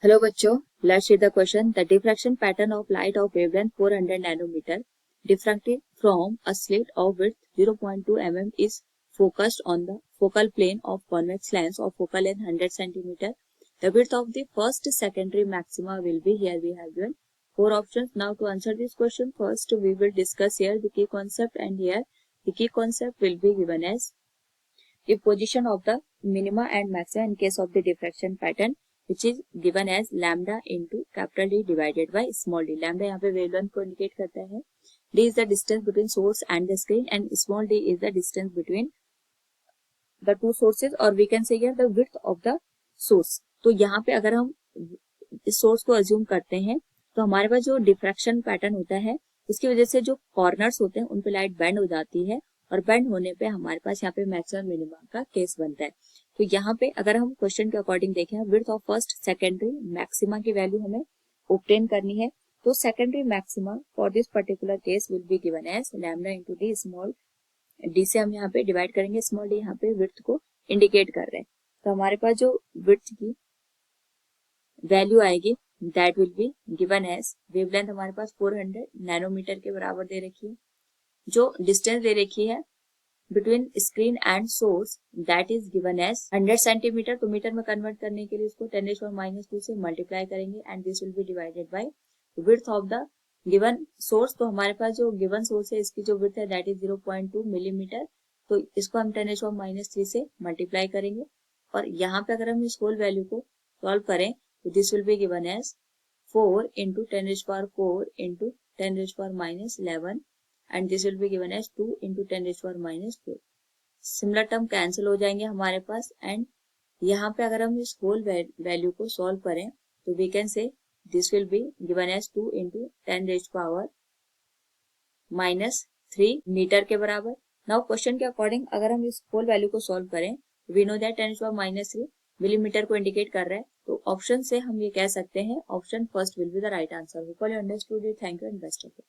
Hello बच्चों, let's read the question. The diffraction pattern of light of wavelength 400 nanometer diffracted from a slit of width 0.2 mm is focused on the focal plane of convex lens of focal length 100 centimeter. The width of the first secondary maxima will be, here we have given 4 options. Now to answer this question, first we will discuss here the key concept, and here the key concept will be given as the position of the minima and maxima in case of the diffraction pattern, which is given as lambda into capital D divided by small d. Lambda यहाँ पे wavelength को indicate करता है. D is the distance between source and the screen, and small d is the distance between the two sources, or we can say here the width of the source. तो यहाँ पे अगर हम इस source को assume करते हैं तो हमारे पास जो डिफ्रैक्शन पैटर्न होता है उसकी वजह से जो कॉर्नर्स होते हैं उन पे लाइट बेंड हो जाती है, और बेंड होने पे हमारे पास यहाँ पे मैक्सिमम मिनिमम का केस बनता है. तो यहाँ पे अगर हम क्वेश्चन के अकॉर्डिंग देखें, width of first secondary maxima की वैल्यू हमें ऑब्टेन करनी है. तो secondary maxima for this particular case will be given as lambda into d. Small d से हम यहाँ पे डिवाइड करेंगे, स्मॉल डी यहाँ पे विड्थ को इंडिकेट कर रहे हैं. तो हमारे पास जो विड्थ की वैल्यू आएगी that will be given as, wavelength हमारे पास 400 नैनोमीटर के बराबर दे रखी है. जो डिस्टेंस दे रखी है between screen and source that is given as 100 centimetre. तो मीटर में कन्वर्ट करने के लिए इसको 10⁻⁻² से मल्टीप्लाई करेंगे, and this will be divided by width of the given source. तो हमारे पास जो गिवन सोर्स है इसकी जो विड्थ है दैट इज 0.2 मिलीमीटर. तो इसको हम 10⁻³ से मल्टीप्लाई करेंगे, और यहाँ पे अगर हम इस होल वैल्यू को सॉल्व करें तो this will be given as 4 into 10⁻⁴ into 10⁻⁻11, and this will be given as 2 into 10⁻⁻4. Similar term cancel हो जाएंगे हमारे पास, एंड यहाँ पे अगर हम इस होल वैल्यू को सॉल्व करें तो we can say this will be given as 2 into 10⁻³ metre के बराबर. नाउ क्वेश्चन के अकॉर्डिंग अगर हम इस होल वैल्यू को सॉल्व करें, वी नो दैट 10⁻³ मिलीमीटर को इंडिकेट कर रहा है. तो ऑप्शन से हम ये कह सकते हैं option first will be the right answer. Hope you understood it. Thank you and best of luck.